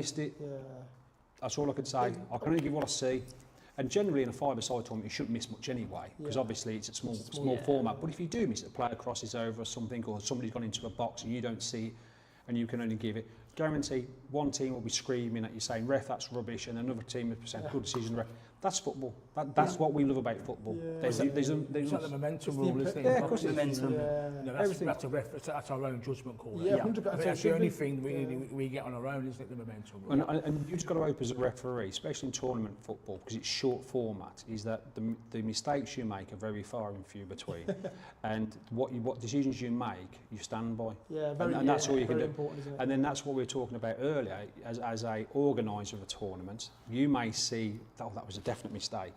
missed it. That's all I could say. I can only give what I see. And generally in a five-a-side tournament, you shouldn't miss much anyway, because obviously it's a small format. But if you do miss it, a player crosses over or something, or somebody's gone into a box and you don't see it, and you can only give it, guarantee one team will be screaming at you saying, ref, that's rubbish, and another team will be saying, good decision, ref. That's football. That's what we love about football. There's it's like the momentum rule, isn't it? Yeah, of course it is. That's our own judgment call. Yeah, 100%. That's the only thing we get on our own, isn't it, the momentum rule. And you've just got to hope as a referee, especially in tournament football, because it's short format, is that the mistakes you make are very far and few between. And what decisions you make, you stand by. Yeah, and that's all you can do. Important, isn't it? And then that's what we were talking about earlier. As a organiser of a tournament, you may see, oh, that was a definite mistake,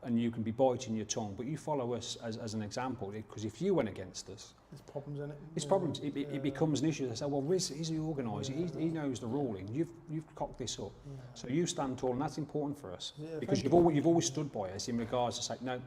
and you can be biting your tongue, but you follow us as an example, because if you went against us, there's problems in it. It's problems. It becomes an issue. They say, well, he's the organiser. He knows the ruling. You've cocked this up. So you stand tall, and that's important for us, because you've always stood by us in regards to say, no,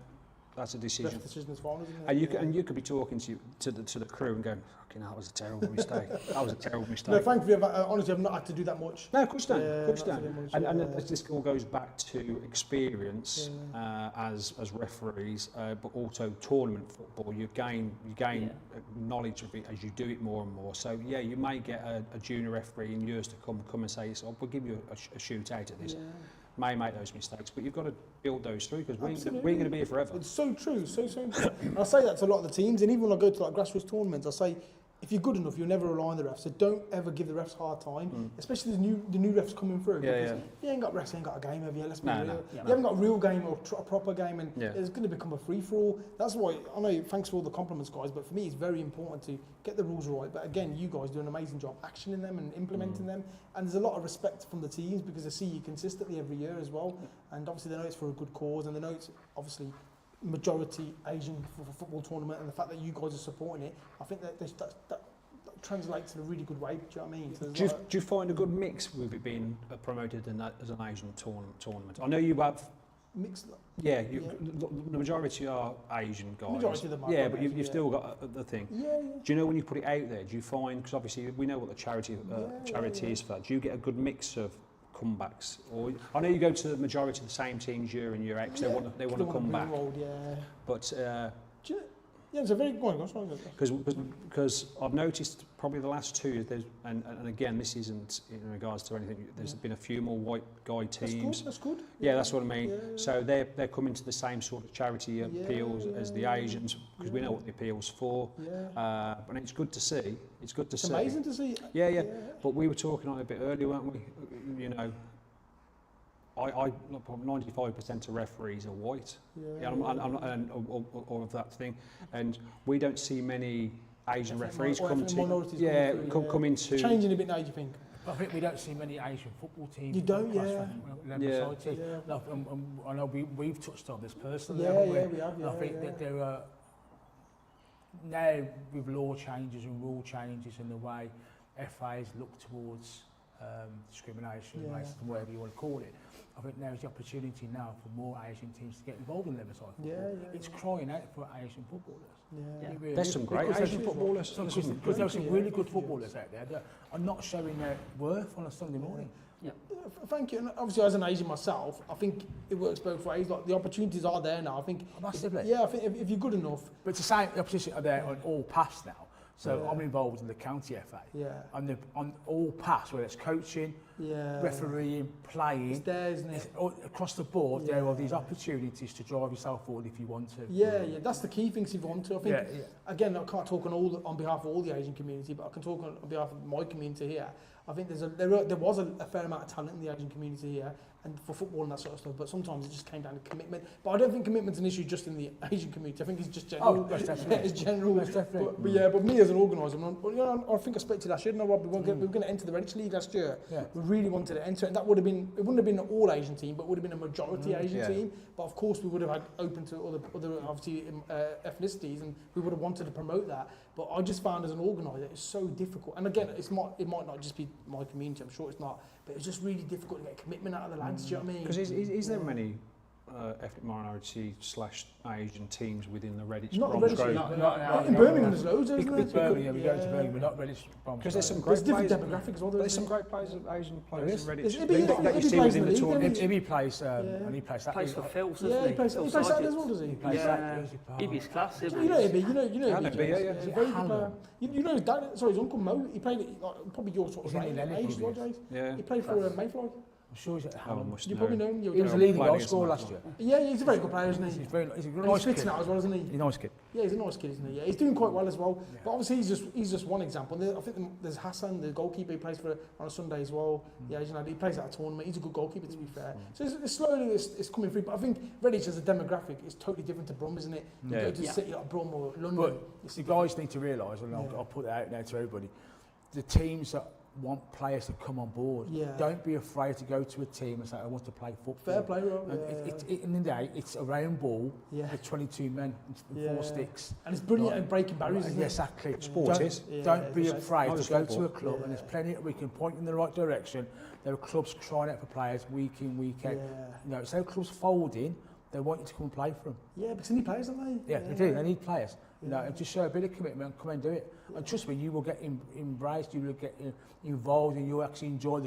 that's a decision. That's the decision that's fine, isn't it? And you could be talking to the crew and going, fucking hell, that was a terrible mistake. That was a terrible mistake. No, thankfully, honestly, I've not had to do that much. No, of course don't. Of course don't. And this all goes back to experience as referees, but also tournament football. You gain knowledge of it as you do it more and more. So yeah, you may get a junior referee in years to come and say, so we'll give you a shootout at this. May make those mistakes, but you've got to build those through, because we ain't going to be here forever. It's so true, so important. And I say that to a lot of the teams, and even when I go to like grassroots tournaments, I say, if you're good enough, you'll never rely on the refs. So don't ever give the refs a hard time, especially the new refs coming through. Because you ain't got refs, you ain't got a game have you? Let's be real. No. You haven't got a real game or a proper game, and it's going to become a free-for-all. That's why, I know, thanks for all the compliments, guys, but for me, it's very important to get the rules right. But again, you guys do an amazing job actioning them and implementing them. And there's a lot of respect from the teams, because they see you consistently every year as well. And obviously, they know it's for a good cause, and they know it's obviously majority Asian football tournament, and the fact that you guys are supporting it, I think that translates in a really good way. Do you know what I mean? So do you find a good mix with it being promoted as an Asian tournament? I know you have mixed. Yeah, the majority are Asian guys. Majority of them are. Yeah, but you've still got the thing. Yeah. Do you know when you put it out there? Do you find, because obviously we know what the charity is for that? Do you get a good mix of comebacks? Or I know you go to the majority of the same teams year in year out because they want to come back. But yeah, it's a very good one. Because I've noticed probably the last 2 years, and again, this isn't in regards to anything, there's been a few more white guy teams. That's good. Yeah, that's what I mean. Yeah. So they're coming to the same sort of charity appeals as the Asians, because we know what the appeal's for. Yeah. But it's good to see. It's good to see. It's amazing to see. Yeah. But we were talking on it a bit earlier, weren't we? You know, I 95% of referees are white, or of that thing, and we don't see many Asian referees come into. It's changing a bit now, do you think? I think we don't see many Asian football teams. You don't, I know we've touched on this personally. We have. I think that there are now, with law changes and rule changes and the way FAs look towards discrimination, racism, whatever you want to call it. I think there's the opportunity now for more Asian teams to get involved in level-side football. It's crying out for Asian footballers. Really there's some great Asian footballers. Because there's some really good footballers out there that are not showing their worth on a Sunday morning. Thank you. And obviously, as an Asian myself, I think it works both ways. Like the opportunities are there now. I think massively. I think if you're good enough. But it's the same. The opportunities are there on all paths now. So I'm involved in the county FA. On all paths, whether it's coaching, refereeing, playing. It's there, isn't it? Across the board, there are these opportunities to drive yourself forward if you want to. Yeah. That's the key things if you want to. I think again, I can't talk on behalf of all the Asian community, but I can talk on behalf of my community here. I think there was a fair amount of talent in the Asian community here, and for football and that sort of stuff. But sometimes it just came down to commitment. But I don't think commitment's an issue just in the Asian community. I think it's just general. It's general. But me as an organiser, I think I spoke to you last year. Rob, we were going to enter the Redditch League last year. We really wanted to enter it. And that would have been. It wouldn't have been an all Asian team, but it would have been a majority Asian team. But of course, we would have had open to other obviously ethnicities, and we would have wanted to promote that. But I just found as an organiser, it's so difficult. And again, it might not just be my community. I'm sure it's not. But it's just really difficult to get commitment out of the lads. Do you know what I mean? Because is there many ethnic minority / Asian teams within the Redditch Not Bronze Redditch, group. Not in Birmingham, there's loads, isn't there? Birmingham, we go to Birmingham, not Redditch. Because there's some There's great different players. demographics as well. There's some great players, Asian players in There's Redditch Ibby, that you Ibby see plays in within the the league, tournament. Ibby plays, and he plays that. Plays for Phil, doesn't Yeah, he plays Phil Saturday Sargent. as well, does he? He plays Yeah. that. Ibby's class, isn't You know he? Ibby, you know I know Ibby. Ibby, yeah. He's a very good Hallam. player. You know his dad, sorry, his uncle Mo, he played at probably your sort of He's in age as well, Lennon, Jace. Yeah. He played for Mayfly. I'm sure he's at Hallam. must You know. probably know him. He was a Yeah, leading Played goal against scorer him last as year. yeah, he's a very good player, isn't he? He's a And good he's nice fit kid. now as well, isn't he? He's a nice kid. Yeah, he's a nice kid, isn't he? Yeah, he's doing quite well as well. But obviously, he's just one example. I think there's Hassan, the goalkeeper. He plays for on a Sunday as well. Yeah, you know, he plays at a tournament. He's a good goalkeeper, to be fair. So it's slowly it's coming through. But I think Redditch as a demographic is totally different to Brum, isn't it? You Yeah. go to Yeah. City like Brum or London. But the guys need to realise, and I'll put it out now to everybody, the teams that want players to come on board, Yeah. don't be afraid to go to a team and say, I want to play football. Fair play, Rob. And in the day, it's a round ball Yeah. with 22 men and Yeah. 4 sticks. And it's brilliant Right. at breaking barriers, isn't it? Exactly. Sport don't, is. Yeah, don't be it's afraid Not to just go football. to a club, and Yeah. there's plenty we can point in the right direction. There are clubs crying out for players week in, week out. Yeah. You know, so clubs folding, they want you to come and play for them. Yeah, because they need players, don't they? Yeah, they do. They need players. You know, and just show a bit of commitment and come and do it. And trust me, you will get embraced. You will get involved, and you'll actually enjoy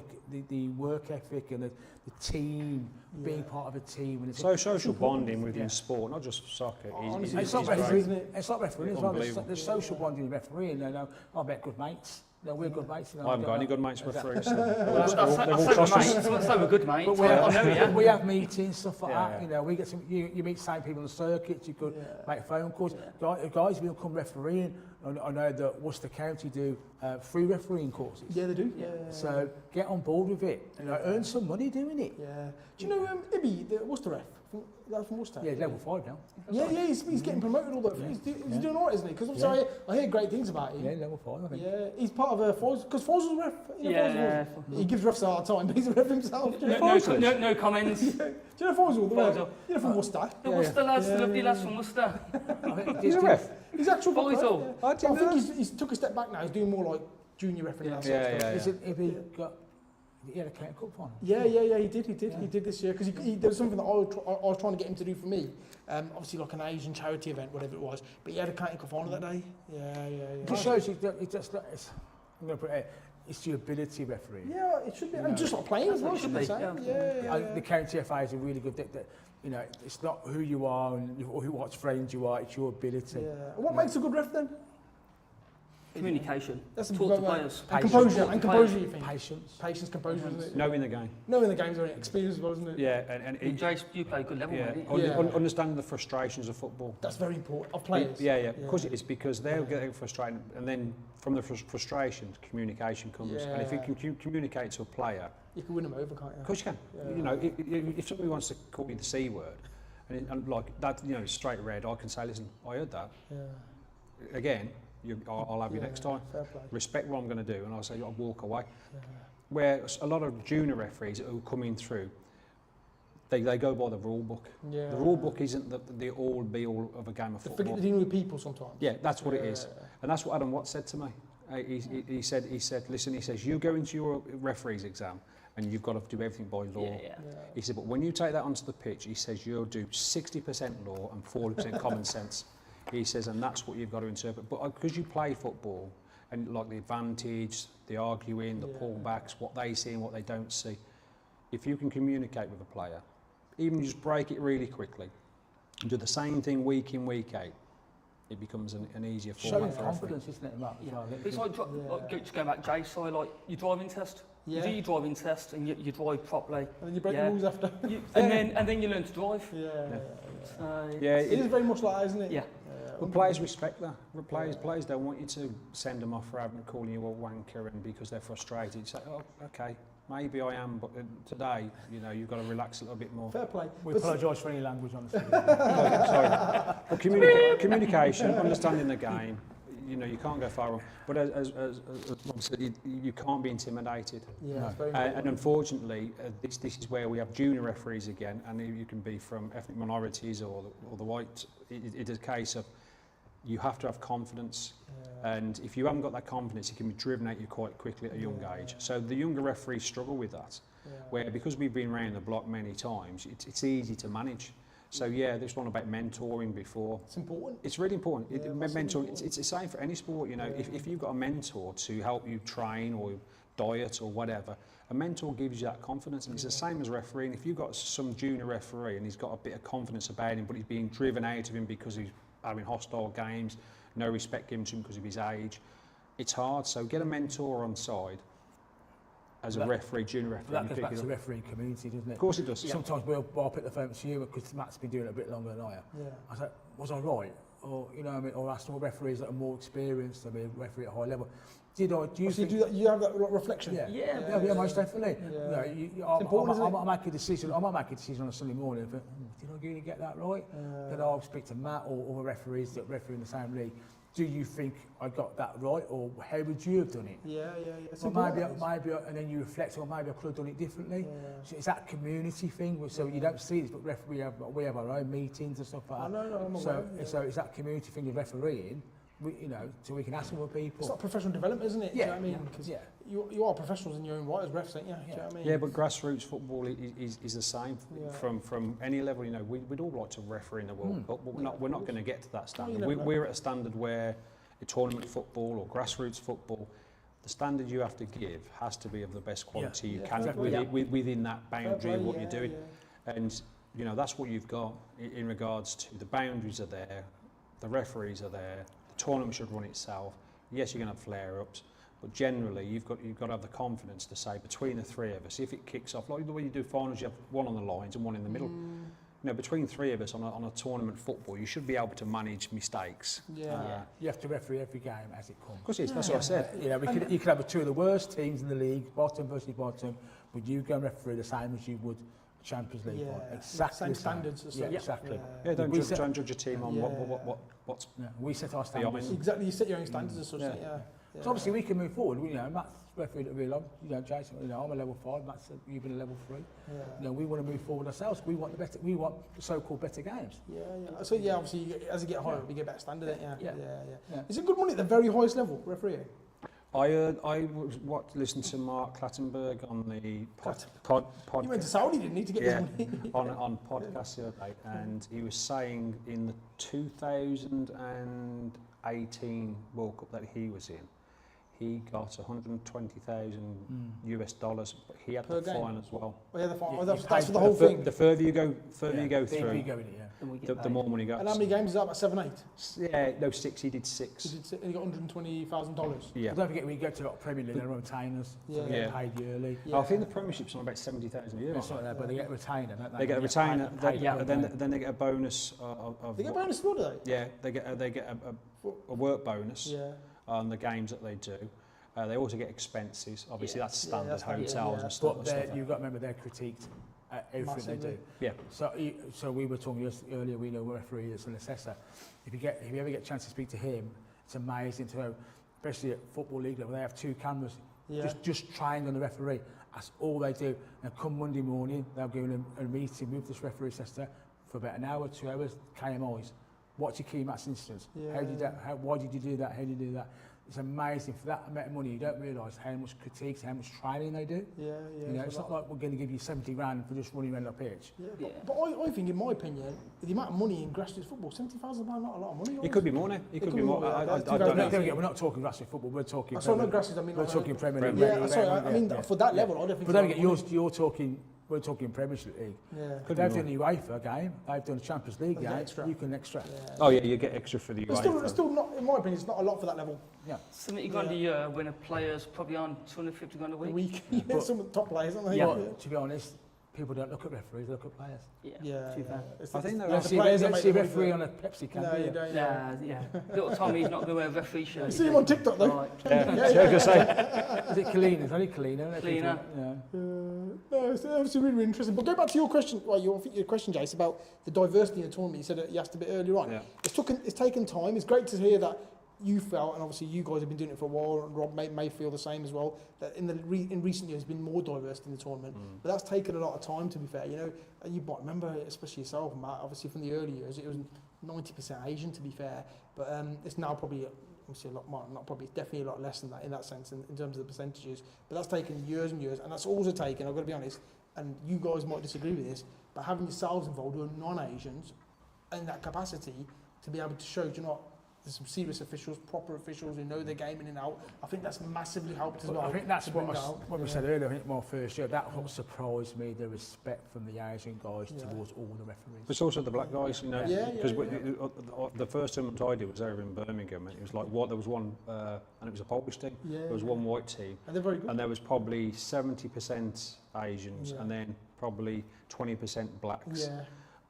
the work ethic and the team, being part of a team. And So social bonding within Yeah. sport, not just soccer. Honestly, it's not great. refereeing, isn't it? It's not refereeing as well. Unbelievable. There's social bonding in refereeing. You know, I met good mates. You know, we're good mates. You know, I haven't got any good mates referees. Well, They've that's all so cost good, us. mate. That's so good, mate. But we I know, yeah. we have meetings, stuff like Yeah, that. yeah. You know, we get some. You meet the same people on the circuits. You could make phone calls. Guys will come refereeing. I know that Worcester County do free refereeing courses. Yeah, they do. Yeah. So get on board with it and earn some money doing it. Yeah. Do you know Ibby, the Worcester ref? That's from Worcester. Yeah, level 5 now. Yeah, he's getting promoted all the He's doing all right, isn't he? Because obviously I hear great things about him. Yeah, level 5, I think. Yeah, he's part of a Foz, because Foz was a ref. You know, Yeah. Foz was, he gives refs a hard time, but he's a ref himself. Do you know No, Foz? no comments. Do you know Foz was the ref? Foz. You know from Worcester. The Worcester lads, Yeah, the lovely yeah, lads yeah. from Worcester. I think He's a ref. He's actual good ref, Foz. yeah. I I didn't think know. he's took a step back now. He's doing more like junior refereeing. Yeah. that sort of Yeah, stuff. yeah, Is it if he got... He had a County Cup final. Yeah, he did this year because there was something that I was trying to get him to do for me. Obviously, like an Asian charity event, whatever it was. But he had a County Cup final that day. Yeah. It just shows you that it just... I'm going to put it... It's your ability refereeing. Yeah, it should be, and just like playing as well, It should should be be, saying. yeah. Yeah. The county FA is a really good... you know, it's not who you are or what friends you are, it's your ability. Yeah. And what makes a good ref then? Communication. That's Talk to players. And Patience. composure, Talk and to composure, players. you think? Patience. Patience, composure, isn't it? Knowing the game. Knowing the game's very experience as well, isn't it? Yeah, and Jace, you play a good level, yeah, mate. Yeah. understanding the frustrations of football. That's very important. Of players. Yeah, because it is, because they'll get frustrated, and then from the frustration, communication comes. And if you Yeah. can communicate to a player, You can win them over, can't you? of course you can. Yeah. You know, if somebody wants to call you the C word, and like that, you know, straight red, I can say, listen, I heard that. Yeah. Again, I'll have you Yeah, next time. Fair play. Respect what I'm going to do, and I'll say, I'll walk away. Yeah. Where a lot of junior referees who are coming through, they go by the rule book. Yeah. The rule book isn't the all be all of a game of They football. forget dealing with people sometimes. Yeah, that's what it is. And that's what Adam Watt said to me. He said, listen, he says, you go into your referee's exam and you've got to do everything by law. Yeah. Yeah. He said, but when you take that onto the pitch, he says, you'll do 60% law and 40% common sense. He says, and that's what you've got to interpret. But because you play football, and like the advantage, the arguing, the pullbacks, what they see and what they don't see, if you can communicate with a player, even just break it really quickly, and do the same thing week in, week out, it becomes an easier Showing format for a referee. confidence, isn't it, Mark? Yeah. It's like, just going back, Jace, so like your driving test. Yeah. You do your driving test and you drive properly. And then you break Yeah. the rules after. And then you learn to drive. Yeah, It is very much like that, isn't it? Yeah. But players respect that. Players don't want you to send them off for having calling you a wanker and because they're frustrated. You say, oh, okay, maybe I am, but today, you know, you've got to relax a little bit more. Fair play. We But- apologise for any language on the Sorry. But communication, understanding the game, you know, you can't go far wrong. But as Rob said, you can't be intimidated. Yeah, it's very And important. unfortunately, this is where we have junior referees again, and you can be from ethnic minorities or the white. It is a case of you have to have confidence, and if you haven't got that confidence, it can be driven at you quite quickly at a young age. So the younger referees struggle with that, where because we've been around the block many times, it's easy to manage. So yeah, this one about mentoring before. It's important. It's really important. Yeah, Mentoring. It's the same for any sport. You know, if you've got a mentor to help you train or diet or whatever, a mentor gives you that confidence, and it's the same as refereeing. If you've got some junior referee and he's got a bit of confidence about him, but he's being driven out of him because he's having hostile games, no respect given to him because of his age, it's hard. So get a mentor on side as a referee, junior referee. That goes back to the refereeing community, doesn't it? Of course it does. Sometimes I'll pick the phone to you because Matt's been doing it a bit longer than I have. Yeah. I said, was I right? Or, you know what I mean? Or ask some referees that are more experienced, I mean, referee at a high level. Do you think... do that, you have that reflection? Yeah, most definitely. Yeah. You know, I might make a decision on a Sunday morning and think, did I really get that right? Then I'll speak to Matt or other referees that referee in the same league. Do you think I got that right, or how would you have done it? Yeah. Maybe, and then you reflect, or maybe I could have done it differently. Yeah. So it's that community thing. So you don't see this, but we have our own meetings and stuff like that. So it's that community thing of refereeing. So we can ask other people. It's like professional development, isn't it? Yeah. Do you know what I mean? Because you are professionals in your own right as refs, aren't you? Do you know what I mean? Yeah, but grassroots football is the same from any level. You know, we'd all like to referee in the World Cup, but we're not going to get to that standard. We're at a standard where a tournament football or grassroots football, the standard you have to give has to be of the best quality you can within that boundary of what you're doing. And you know, that's what you've got in regards to the boundaries are there, the referees are there. Tournament should run itself. Yes, you're going to have flare-ups, but generally you've got to have the confidence to say between the three of us, if it kicks off, like the way you do finals, you have one on the lines and one in the middle. You know, between three of us on a tournament football, you should be able to manage mistakes. You have to referee every game as it comes. Of course, that's what I said. You know, you could have two of the worst teams in the league, bottom versus bottom, but you go and referee the same as you would Champions League one. Exactly same standards. Exactly. Yeah, don't judge a team on what's we set our standards. Exactly, you set your own standards as such. So obviously we can move forward. You know, Matt's refereed at real long. You know, Jason. You know, I'm a level 5. Matt's you've been a level 3. You know, we want to move forward ourselves. We want the so-called better games. So obviously as you get higher, you get better standard. Is it good money at the very highest level, refereeing? I listened to Mark Clattenburg on the podcast. You went to Saudi, didn't you, to get his money? on podcast the other day, and he was saying in the 2018 World Cup that he was in, he got $120,000 US, but he had the fine as well. Oh, yeah, the fine. That's for the whole thing. The further you go through, the more money you got. And how many games is that? About 7, 8? Yeah, no, 6. He did 6. And he got $120,000. Yeah. Don't forget, we go to Premier League, they're retainers, so they get paid yearly. I think the Premiership's on about 70,000 a year. It's not there, but they get a retainer, don't they? They get a retainer, then they get a bonus of. They get a bonus, do they? Yeah, they get a work bonus on the games that they do. They also get expenses. Obviously, that's standard hotels and stuff. But you've got to remember they're critiqued at everything they do. Yeah. So we were talking earlier. We know a referee is an assessor. If you ever get a chance to speak to him, it's amazing to know, especially at football league level, they have 2 cameras just trained on the referee. That's all they do. And come Monday morning, they'll give him a meeting with this referee assessor for about an hour, 2 hours, KMIs. What's your key match instance? Why did you do that? How did you do that? It's amazing. For that amount of money, you don't realise how much critiques, how much training they do. You know, it's not like we're going to give you 70 grand for just running around the pitch. But I think, in my opinion, the amount of money in grassroots football, £70,000 not a lot of money. It could be more now. It could be more. I don't know. We're not talking grassroots football. We're talking. Sorry, not grassroots. I mean, we're talking Premier League. Yeah, sorry. I mean, for that level, I don't think. But don't forget, you're talking. We're talking Premier League. They've done the UEFA game. They've done the Champions League game. You can extra. Oh yeah, you get extra for the UEFA. It's still not, in my opinion, it's not a lot for that level. $70 grand a year when a player's probably on 250 grand a week. Some of the top players, aren't they? But to be honest, people don't look at referees, they look at players. I think they don't see a referee on a Pepsi can. No, you don't. Little Tommy's not going to wear a referee shirt. You see him on TikTok though. Is it Kalina? It's only Kalina. Kalina. No, it's obviously really, really interesting. But go back to your question, your question, Jace, about the diversity in the tournament. You said you asked a bit earlier on. It's taken time. It's great to hear that you felt, and obviously you guys have been doing it for a while, and Rob may feel the same as well, that in recent years there's been more diversity in the tournament. But that's taken a lot of time, to be fair. You know, you might remember, especially yourself, Matt, obviously from the early years, it was 90% Asian, to be fair. But it's now probably obviously a lot more, not probably, definitely a lot less than that in that sense in terms of the percentages. But that's taken years and years, and that's also taken, I've got to be honest, and you guys might disagree with this, but having yourselves involved who are non-Asians in that capacity to be able to show, do you know, there's some serious officials, proper officials who know their game in and out. I think that's massively helped as well. I think that's what we said earlier. I think my first year, that what surprised me, the respect from the Asian guys towards all the referees. It's also the black guys, you know, because the first tournament I did was over in Birmingham, and it was like there was one, and it was a Polish team. There was one white team, and they're very good. And there was probably 70% Asians, and then probably 20% blacks.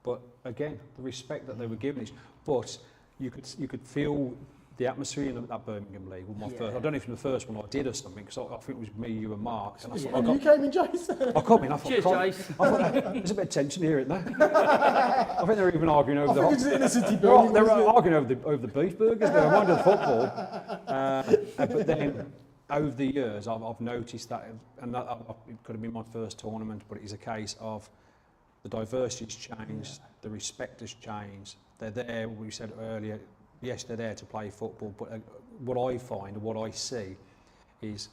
But again, the respect that they were giving each, but you could feel the atmosphere in that Birmingham League. Well, first, I don't know if it was the first one I did or something, because I think it was me, you and Mark. And I thought, you came in, Jace? I come in, I thought, Cheers, Jace. I thought, there's a bit of tension here, isn't there? I think they're even arguing over they're arguing over the beef burgers. They're minding the football. But then over the years, I've noticed that, and that it could have been my first tournament, but it is a case of the diversity's changed, the respect has changed. They're there, we said earlier, yes, they're there to play football, but what I find, what I see, is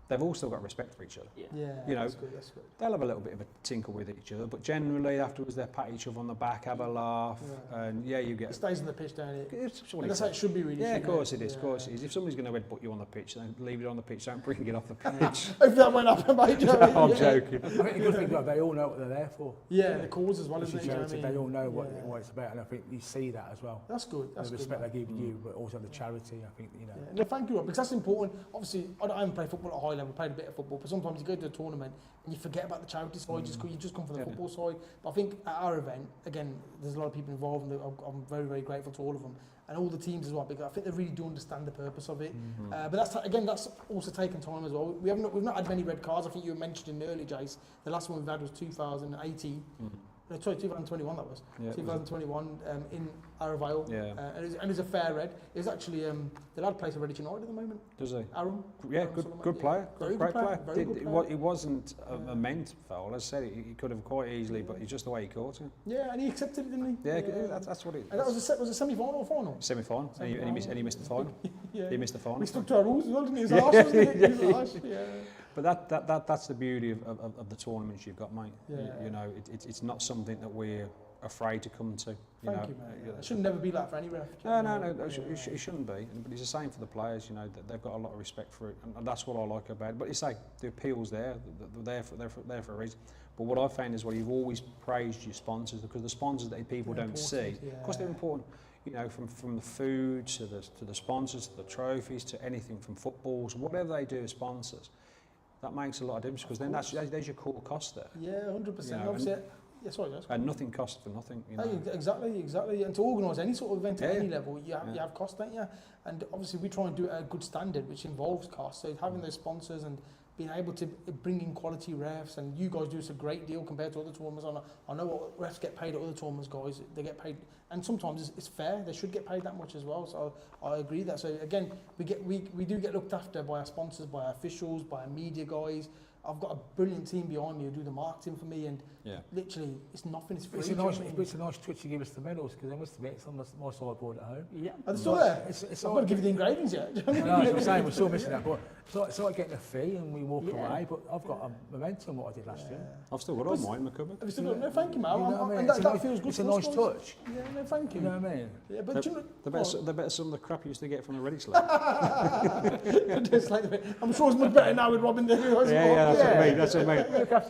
they've all still got respect for each other. You know, that's good. They'll have a little bit of a tinkle with each other, but generally afterwards they'll pat each other on the back, have a laugh, and you get... It stays on the pitch, don't it? And that's how it should be, really. Yeah, of course it is, of course it is. If somebody's going to headbutt you on the pitch, then leave it on the pitch, don't bring it off the pitch. If that went up, mate, I'm joking. I think the good thing is they all know what they're there for. The cause as well, isn't it? They all know what it's about, and I think you see that as well. That's good. That's the respect they give you, but also the charity, I think, you know. No, thank you, Rob, because that's important. Obviously, I haven't played football at a high level, played a bit of football, but sometimes you go to a tournament and you forget about the charity side, you just come from the football side. But I think at our event, again, there's a lot of people involved, and I'm very, very grateful to all of them, and all the teams as well, because I think they really do understand the purpose of it. But that's also taken time as well. We've not had many red cards. I think you were mentioning earlier, Jace. The last one we've had was 2018. No, sorry, 2021 that was. 2021 in Arravale. And it was a fair red. It was actually, the lad plays for Redditch United at the moment. Does he? Aaron. Good player. Very good player. It wasn't a meant foul. As I said, he could have quite easily, but it's just the way he caught it. Yeah, and he accepted it, didn't he? Yeah, that's what it is. And that was a semi-final or final? Semi-final. And he missed the final. He missed the final. We stuck to our rules as well, didn't he? It was harsh, wasn't it? But that's the beauty of the tournaments you've got, mate. You know, it's not something that we're afraid to come to. Thank you, mate. It should never be like for any ref. No, it shouldn't be. But it's the same for the players, you know, that they've got a lot of respect for it, and that's what I like about it. But you say, the appeal's there, they're there for a reason. But what I've found is, you've always praised your sponsors, because the sponsors that people don't see, of course they're important. You know, from the food to the sponsors, to the trophies, to anything from footballs, whatever they do as sponsors. That makes a lot of difference, because then there's your core cost there. Yeah, 100%. You know, and nothing costs for nothing. You know. Exactly. And to organise any sort of event at any level, you have cost, don't you? And obviously we try and do it at a good standard, which involves cost. So having those sponsors and being able to bring in quality refs, and you guys do us a great deal compared to other tournaments. I know what refs get paid at other tournaments, guys. They get paid, and sometimes it's fair. They should get paid that much as well. So I agree that. So again, we do get looked after by our sponsors, by our officials, by our media guys. I've got a brilliant team behind me who do the marketing for me, and literally it's nothing. It's free. It's a nice touch to give us the medals, because I must admit it's on my sideboard at home. Yeah, are they still there? I've got to give you the engravings yet. No, that's what I'm saying. We're still missing that, but it's like getting a fee and we walk away. But I've got a momentum what I did last year. I've still got all mine in my cupboard. Have you still got? No, thank you, man. You know what I mean? That feels good. It's a nice touch. Yeah, no, thank you. You know what I mean? Yeah, but the better some of the crap you used to get from the Redditch League. I'm sure it's much better now with Robin there. That's what I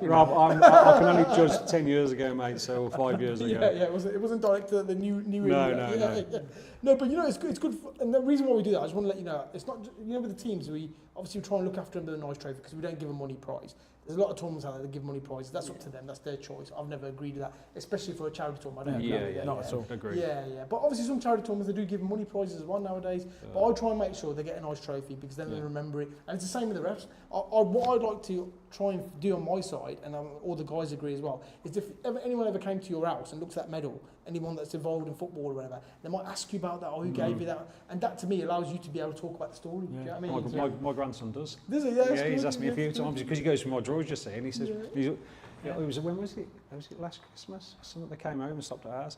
mean. Rob, I can only judge 10 years ago, mate, so 5 years ago. Yeah, it wasn't direct to the new No. No, but you know, it's good, and the reason why we do that, I just want to let you know, it's not, you know, with the teams, we obviously try and look after them with a nice trophy, because we don't give them money prize. There's a lot of tournaments out there that give money prizes. That's up to them. That's their choice. I've never agreed to that, especially for a charity tournament. Not at all. Agreed. Yeah. But obviously some charity tournaments, they do give money prizes as well nowadays. But I try and make sure they get a nice trophy, because then they remember it. And it's the same with the refs. What I'd like to try and do on my side, and all the guys agree as well, is if anyone ever came to your house and looked at that medal, anyone that's involved in football or whatever, they might ask you about that, or who gave you that. And that to me allows you to be able to talk about the story. Do you know what I mean? My grandson does. Does he? Yeah, he's asked me a few times, because he goes through my drawers, you see, and he says, when was it? Was it last Christmas? Something, they came home and stopped at ours.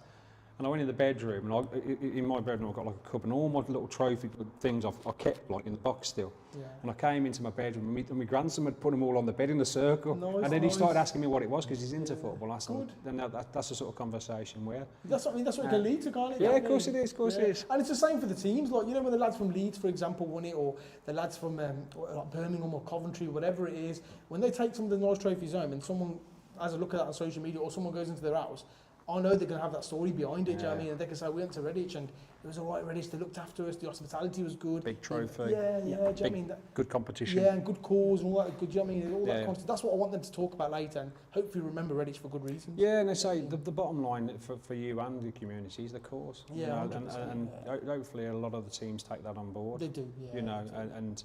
And I went in the bedroom, and in my bedroom I've got like a cupboard, and all my little trophy things I kept like in the box still. Yeah. And I came into my bedroom, and my grandson had put them all on the bed in a circle. Nice, and then he started asking me what it was because he's into football. Then that's the sort of conversation where. That's what it can lead to, can't it? Yeah, of course it is. Of course it is. And it's the same for the teams. Like, you know, when the lads from Leeds, for example, won it, or the lads from like Birmingham or Coventry, whatever it is, when they take some of the nice trophies home, and someone has a look at that on social media, or someone goes into their house, I know they're going to have that story behind it, do you know what I mean? And they can say, we went to Redditch and it was all right, Redditch, they looked after us, the hospitality was good. Big trophy. Yeah, do you know what I mean? Good competition. Yeah, and good cause and all that, good, do you know what I mean? All that kind of stuff. That's what I want them to talk about later, and hopefully remember Redditch for good reasons. Yeah, and they say the bottom line for you and the community is the cause. Yeah, you know, and hopefully a lot of the teams take that on board. They do, yeah. You know, and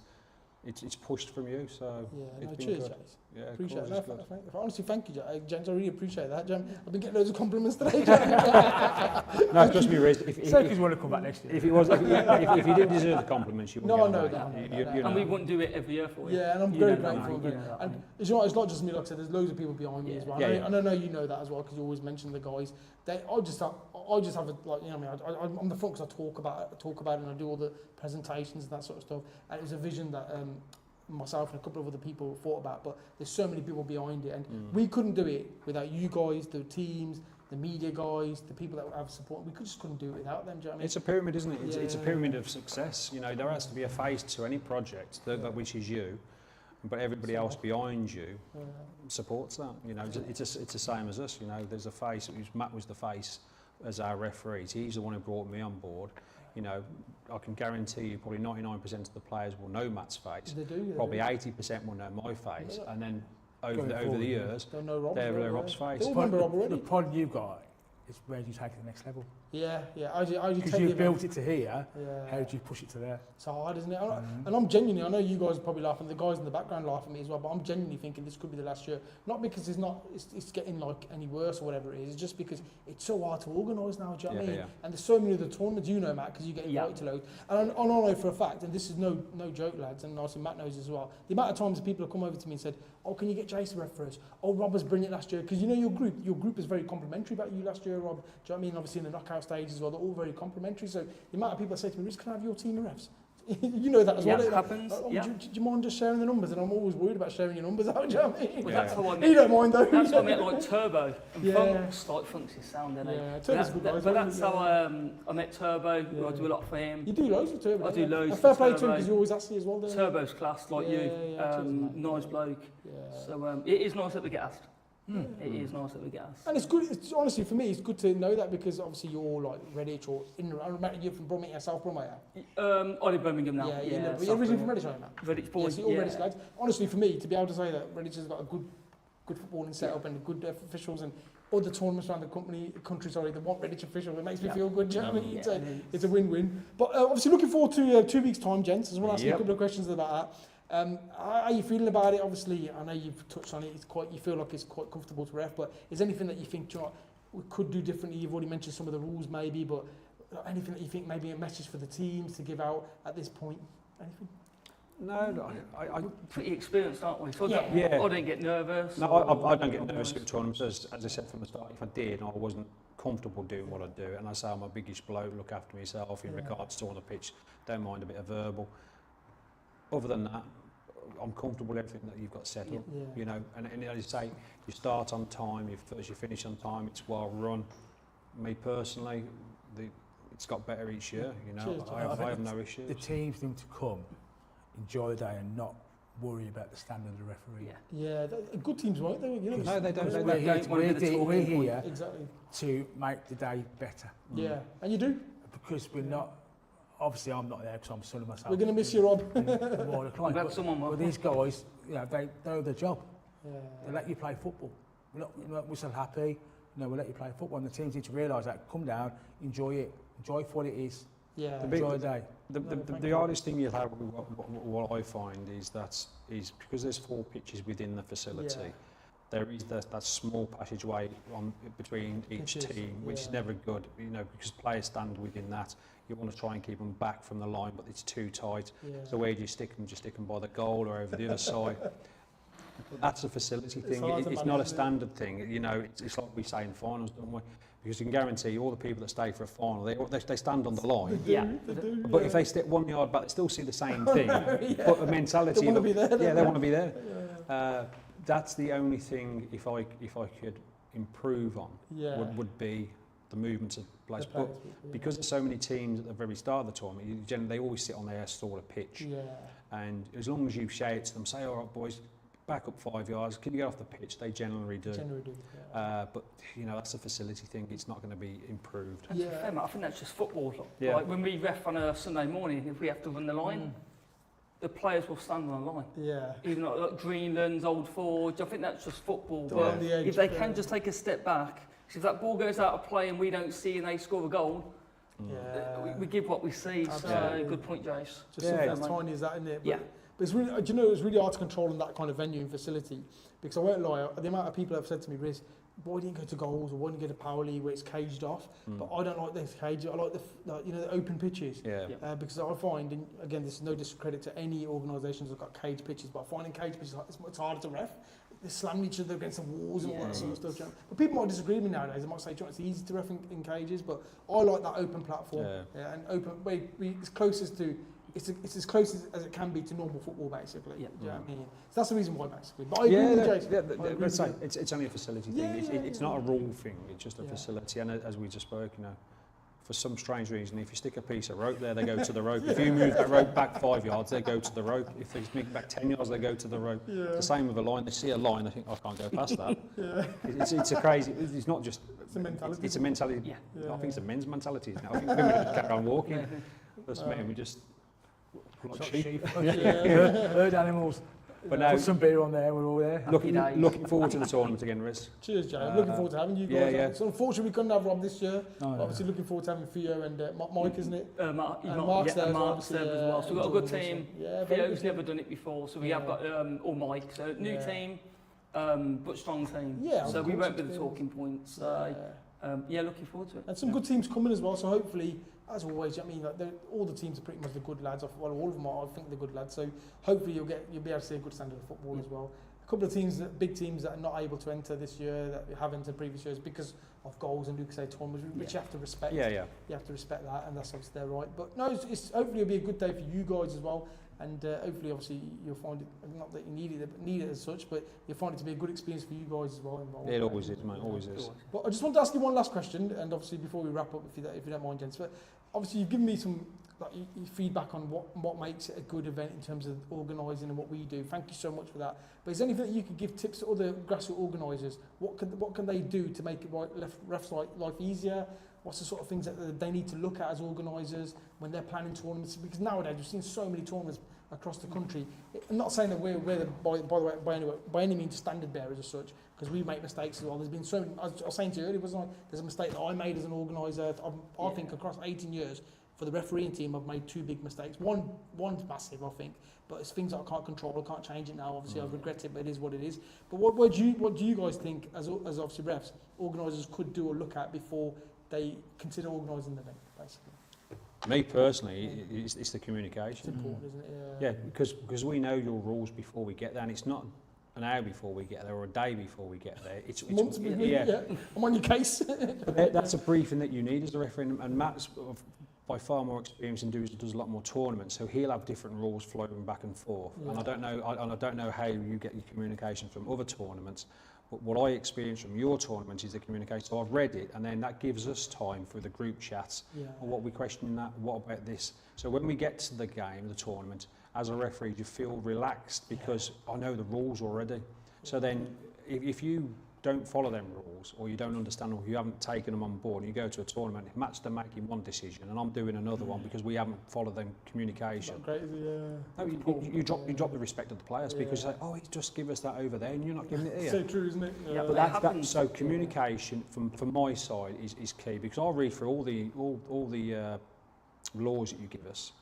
it's pushed from you, so yeah, it's been cheers, good. Jace. Yeah, Appreciate it. good. Honestly, thank you, James. I really appreciate that. I've been getting loads of compliments today. No, trust me, Riz. If you want to come back next year. If you didn't deserve the compliments, you wouldn't get them. No. You know. And we wouldn't do it every year for you. Yeah, and I'm very grateful. And it's not just me, like I said, there's loads of people behind me as well. And I know you know that as well, because you always mention the guys. I just have a, like, you know what I mean, I'm the front because I talk about it and I do all the presentations and that sort of stuff. And it was a vision that myself and a couple of other people thought about, but there's so many people behind it, and we couldn't do it without you guys, the teams, the media guys, the people that have support. We just couldn't do it without them. Do you know what I mean? It's a pyramid, isn't it? It's a pyramid of success. You know, there has to be a face to any project, that which is you, but everybody else behind you supports that. You know, it's the same as us. You know, there's a face. Matt was the face as our referee. He's the one who brought me on board. You know, I can guarantee you probably 99% of the players will know Matt's face. They do. Probably 80% will know my face, and then over the years, they'll know Rob's face. They'll remember Rob already. The pod you've got is where do you take it to the next level? Yeah. Because you've built it to here, how do you push it to there? It's hard, isn't it? And I'm genuinely, I know you guys are probably laughing, the guys in the background laugh at me as well, but I'm genuinely thinking this could be the last year. Not because it's getting like any worse or whatever it is, it's just because it's so hard to organise now, do you know what I mean? Yeah. And there's so many other tournaments, you know, Matt, because you get invited to loads. And I know for a fact, and this is no joke, lads, and obviously Matt knows as well, the amount of times people have come over to me and said, oh, can you get Jason ref for us? Oh, Rob was brilliant last year. Because you know your group is very complimentary about you last year, Rob. Do you know what I mean? Obviously in the knockout stage as well, they're all very complimentary. So the amount of people that say to me, Riz, can I have your team of refs? You know that as well. It happens. Do you mind just sharing the numbers? And I'm always worried about sharing your numbers out, do you know what I mean? Well, that's how I met. You don't mind though. That's how I met like Turbo. And Funk's his sound, isn't it? Yeah, Turbo's good guys. But that's how I met Turbo. I do a lot for him. You do loads with Turbo. I do loads. And fair play to him because you always ask me as well. Turbo's class, like you. Nice bloke. So it is nice that we get asked. It is nice that we get asked. And it's good, honestly for me, it's good to know that because obviously you're all like Redditch or you're from Bromwich, South Bromwich. I live Birmingham now. But you're originally from Redditch, aren't you? Redditch boys. All Redditch lads. Honestly for me, to be able to say that Redditch has got a good footballing setup and good officials and other tournaments around the country, they want Redditch officials. It makes me feel good, do you know what I mean? It's a win-win. But obviously looking forward to 2 weeks' time, gents. I just want to ask you a couple of questions about that. How are you feeling about it? Obviously, I know you've touched on it. You feel like it's quite comfortable to ref, but is there anything that you think, we could do differently? You've already mentioned some of the rules, maybe, but anything that you think maybe a message for the teams to give out at this point? Anything? No, I'm pretty experienced, aren't we? So I don't get nervous. No, I don't get nervous at tournaments. As I said from the start, if I did, I wasn't comfortable doing what I do. And I say I'm a biggish bloke, look after myself in regards to on the pitch. Don't mind a bit of verbal. Other than that, I'm comfortable with everything that you've got set up, you know, and as you say, you start on time, you finish on time, it's well run. Me personally, it's got better each year, you know, I have no issues. The teams need to come, enjoy the day and not worry about the standard of the referee. Yeah, good teams won't, they? You know, no, they don't. We're here exactly to make the day better. Yeah, and you do? Because we're not... Obviously, I'm not there because I'm son of myself. We're going to miss you, Rob. But these guys, you know, they know their job. They let you play football. We're still happy. You know, we let you play football, and the teams need to realise that. Come down, enjoy it, enjoy for what it is. Yeah, enjoy the day. The hardest thing you'll have, what I find, is because there's 4 pitches within the facility. There is that small passageway between each team, which is never good, you know, because players stand within that. You want to try and keep them back from the line, but it's too tight. So where do you stick them? Just stick them by the goal or over the other side. That's a facility thing. It's not a standard thing. You know, it's like we say in finals, don't we? because you can guarantee all the people that stay for a final, they stand on the line. Yeah. But if they step 1 yard back, they still see the same thing. But a mentality. They want to be there. Yeah, they want to be there. That's the only thing, if I could improve on, would be the movement of place. But because there's so many teams at the very start of the tournament, they always sit on their sort of pitch. Yeah. And as long as you shout to them, say, all right, boys, back up 5 yards, can you get off the pitch? They generally do. But, that's a facility thing. It's not going to be improved. And to be fair, mate, I think that's just football. Like when we ref on a Sunday morning, if we have to run the line, the players will stand on the line. Yeah. Even like Greenland's, Old Forge, I think that's just football. But if they can just take a step back, if that ball goes out of play and we don't see and they score a goal, we give what we see. So good point, Jace. Just something as tiny as that, isn't it? But But it's really, it's really hard to control in that kind of venue and facility, because I won't lie, the amount of people have said to me, Riz, why didn't you go to goals, or why didn't you go to Power League where it's caged off? But I don't like this cage. I like the open pitches. Because I find, and again, this is no discredit to any organisations that have got cage pitches, but I find in cage pitches it's harder to ref. They slam each other against the walls and all that sort of stuff. But people might disagree with me nowadays. They might say, it's easy to ref in cages, but I like that open platform and open. It's closest to. It's as close as it can be to normal football, basically. Yeah. Do you know what I mean? So that's the reason why, basically. But I agree with Jason. Let's say it's only a facility thing. It's not a rule thing. It's just a facility. And as we just spoke, for some strange reason, if you stick a piece of rope there, they go to the rope. If you move that rope back 5 yards, they go to the rope. If they move back 10 yards, they go to the rope. It's the same with a line. They see a line, they think, I can't go past that. It's a crazy. It's not just. It's a mentality. It's a mentality. I think it's a men's mentality. I think women just carry on walking. That's men. We just. Like sheep. Herd animals. But now, put some beer on there, we're all there. Looking forward to the tournament again, Riz. Cheers, Joe. Looking forward to having you guys. So unfortunately, we couldn't have Rob this year. Obviously, looking forward to having Theo and Mike, isn't it? Mark's there as well. So we've got a good team. Theo's never done it before, so we have got Mike. So new team, but strong team. So we won't be the talking points. So looking forward to it. And some good teams coming as well. So hopefully, as always, all the teams are pretty much the good lads. Well, all of them are, I think, the good lads. So hopefully you'll be able to see a good standard of football as well. A couple of teams, big teams that are not able to enter this year, that have entered previous years because of goals and Lucas tournaments, which you have to respect. You have to respect that, and that's obviously their right. But no, it's hopefully it'll be a good day for you guys as well. And hopefully, obviously, you'll find it, not that you need it as such, but you'll find it to be a good experience for you guys as well. Involved. It always is, mate, always is. But I just want to ask you one last question, and obviously before we wrap up, if you don't mind, gents, but obviously you've given me some feedback on what makes it a good event in terms of organising and what we do. Thank you so much for that. But is there anything that you could give tips to other grassroots organisers? What can they do to make it refs' life easier? What's the sort of things that they need to look at as organisers when they're planning tournaments? Because nowadays we've seen so many tournaments across the country. I'm not saying that we're by any means standard bearers as such, because we make mistakes as well. There's been so many, as I was saying to you earlier, there's a mistake that I made as an organiser. I think across 18 years for the refereeing team, I've made 2 big mistakes. One's massive, I think, but it's things that I can't control. I can't change it now. Obviously, I regret it, but it is what it is. But what do you guys think, as obviously refs, organisers could do or look at before they consider organising the event, basically? Me personally, it's the communication. It's important, isn't it? Yeah, because we know your rules before we get there, and it's not an hour before we get there or a day before we get there. It's months before. I'm on your case. That's a briefing that you need as a referee, and Matt's by far more experienced and does a lot more tournaments, so he'll have different rules flowing back and forth. And I don't know how you get your communication from other tournaments. But what I experience from your tournament is the communication. So I've read it, and then that gives us time for the group chats. And what we questioning that, what about this? So when we get to the game, the tournament, as a referee, you feel relaxed because I know the rules already. So then, if you don't follow them rules, or you don't understand, or you haven't taken them on board, and you go to a tournament, if Matt's making one decision and I'm doing another one because we haven't followed them communication. No, you drop the respect of the players because you say, oh, he's just give us that over there, and you're not giving it here. So true, isn't it? But so communication from my side is key, because I'll read through all the laws that you give us.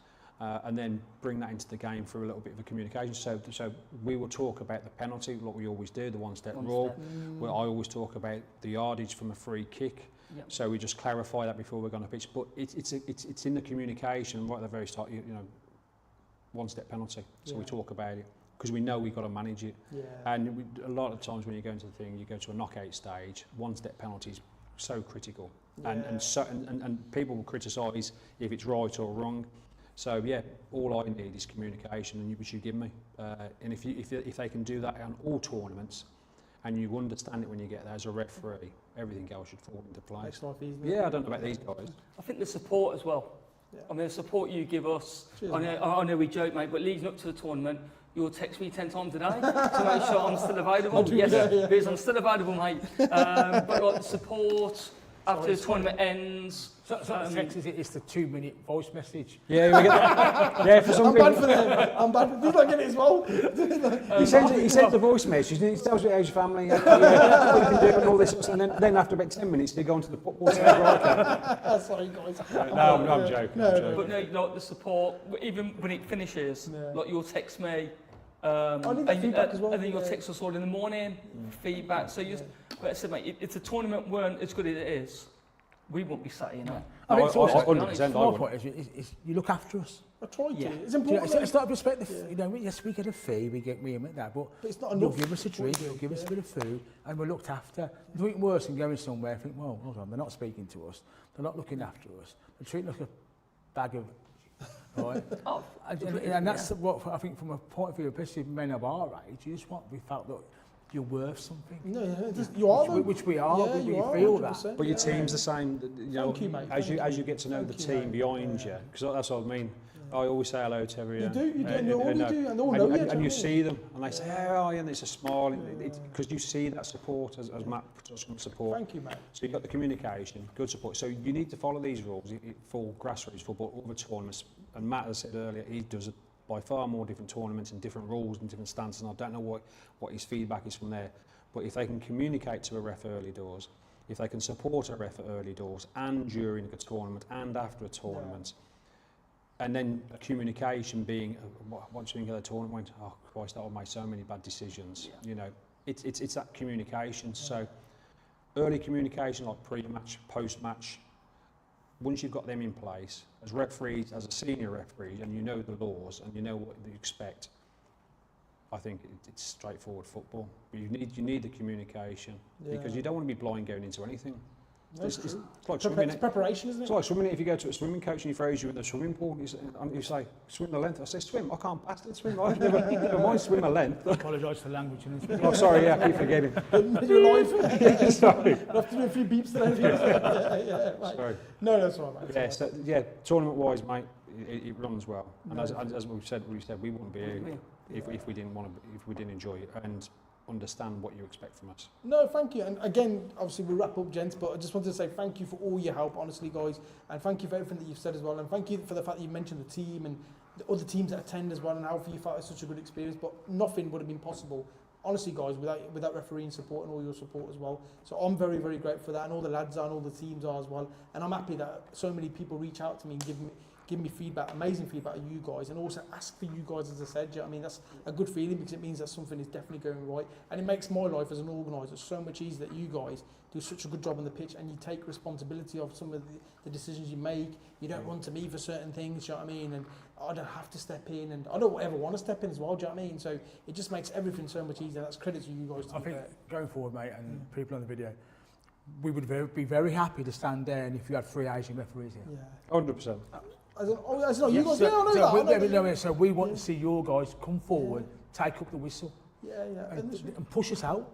And then bring that into the game through a little bit of a communication. So we will talk about the penalty, like we always do, the one-step rule. Where I always talk about the yardage from a free kick. So we just clarify that before we're going to pitch. But it's in the communication right at the very start. One-step penalty. So we talk about it because we know we've got to manage it. And a lot of times when you go into the thing, you go to a knockout stage. One-step penalties so critical, and people will criticise if it's right or wrong. So yeah, all I need is communication, and which you give me. And if they can do that on all tournaments, and you understand it when you get there as a referee, everything else should fall into place. Yeah, I don't know about these guys. I think the support as well. Yeah. I mean, the support you give us. Cheers, I know we joke, mate, but leading up to the tournament, you'll text me 10 times a day to make sure I'm still available. Yes, because I'm still available, mate. But like the support after the tournament ends. So text it's the 2-minute voice message. Yeah, we get that. Yeah, for some I'm bad for them. I'm bad for people. I get it as well. He sends the voice message, and he tells you how's your family, what you can do, and all this, and then after about 10 minutes, they go on to the football team. Sorry, guys. No, I'm joking. But no, like the support, even when it finishes, like you'll text me. I need that feedback as well. And then you'll text us all in the morning, feedback. So but I said, mate, if the tournament weren't as good as it is, we won't be sat here now. I think 100%. My point is you look after us. I try to. It's important. It's not respect yes, we get a fee, we get that, but it's not enough. They'll give us a drink, they'll give us a bit of food, and we're looked after. Nothing worse than going somewhere and think, well, hold on, they're not speaking to us, they're not looking after us, they're treating us like a bag of. Right? And that's what I think from a point of view, especially men of our age, you just want to be felt that you're worth something. You are, which we are. Yeah, we feel 100%. That. But your team's the same. Thank you, mate. As you get to know the team behind you, because that's what I mean. I always say hello to everyone. You do, and they all know you. And you see them, and they say, "How are you?" And it's a smile, because you see that support, as Matt touched on support. Thank you, mate. So you've got the communication, good support. So you need to follow these rules for grassroots football, all the tournaments. And Matt has said earlier, he does by far more different tournaments and different rules and different stances, and I don't know what his feedback is from there. But if they can communicate to a ref early doors, if they can support a ref at early doors and during a tournament and after a tournament, and then a communication being, once you think of the tournament, went, oh Christ, that made so many bad decisions. Yeah. You know, it's that communication. Yeah. So early communication, like pre-match, post-match. Once you've got them in place, as referees, as a senior referee, and you know the laws and you know what you expect, I think it's straightforward football. But you need the communication, because you don't want to be blind going into anything. It's like swimming. It's preparation, isn't it? It's like swimming. If you go to a swimming coach and he throws you in the swimming pool, you say, swim the length. I say, swim. I can't pass the swim. I never mind swim a length. I apologise for the language. Oh, sorry, yeah, keep forgetting. You're live. Sorry. I have to do a few beeps there. Right. Sorry. No, that's all right, mate. Yeah, tournament-wise, mate, it runs well. And as we've said, we wouldn't be here if we didn't enjoy it and understand what you expect from us. No, thank you. And again, obviously we'll wrap up, gents, but I just wanted to say thank you for all your help, honestly, guys, and thank you for everything that you've said as well, and thank you for the fact that you mentioned the team and the other teams that attend as well, and how you felt it's such a good experience. But nothing would have been possible, honestly, guys, without refereeing support and all your support as well. So I'm very, very grateful for that, and all the lads are and all the teams are as well. And I'm happy that so many people reach out to me and give me feedback, amazing feedback of you guys, and also ask for you guys, as I said. I mean, that's a good feeling, because it means that something is definitely going right, and it makes my life as an organiser so much easier that you guys do such a good job on the pitch, and you take responsibility of some of the decisions you make. You don't run to me for certain things, do you know what I mean? And I don't have to step in, and I don't ever want to step in as well, do you know what I mean? So it just makes everything so much easier. That's credit to you guys. I think going forward, mate, and people on the video, we would be very happy to stand there, and if you had 3 Asian referees here. Yeah. 100%. You guys, so we want to see your guys come forward, take up the whistle, and push us out.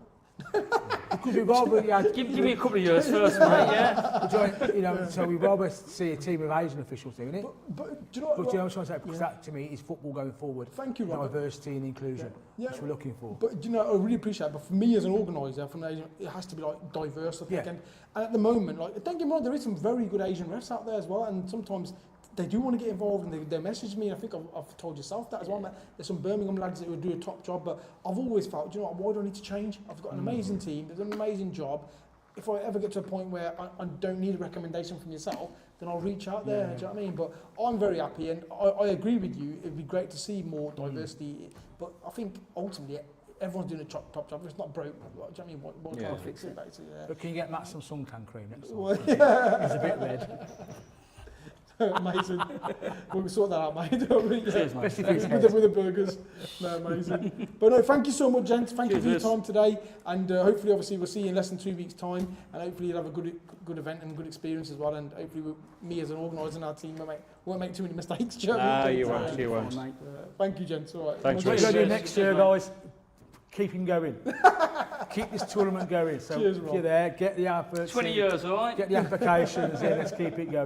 Because we'd rather give me a couple of years first, mate. So we'd rather see a team of Asian officials doing it. But do you know what? What I'm trying to say? Because that to me is football going forward. Thank you, Robert. Diversity and inclusion, which we're looking for. But do you know, I really appreciate it. But for me as an organiser, from Asian, it has to be like diverse. I think. And at the moment, like, don't get me wrong, there is some very good Asian refs out there as well, and sometimes they do want to get involved, and they message me, and I think I've told yourself that as well. There's some Birmingham lads that would do a top job, but I've always felt, do you know what, why do I need to change? I've got an amazing team, there's an amazing job. If I ever get to a point where I don't need a recommendation from yourself, then I'll reach out there, do you know what I mean? But I'm very happy, and I agree with you, it'd be great to see more diversity, but I think ultimately everyone's doing a top job. If it's not broke, do you know what I mean? Why can't I fix it, basically? But can you get Matt some suntan cream next time? It's a bit red. Amazing. We'll sort that out, mate. Cheers, mate. With the burgers. No, amazing. But no, thank you so much, gents. Thank you for your time today. And hopefully, obviously, we'll see you in less than 2 weeks' time. And hopefully, you'll have a good event and good experience as well. And hopefully, me as an organiser and our team won't make too many mistakes. No, you won't. Thank you, gents. All right. Thanks, what we're going to do next year, guys, keep him going. Keep this tournament going. So cheers, if you're there, get the adverts. 20 years, all right? Get the applications in. Let's keep it going.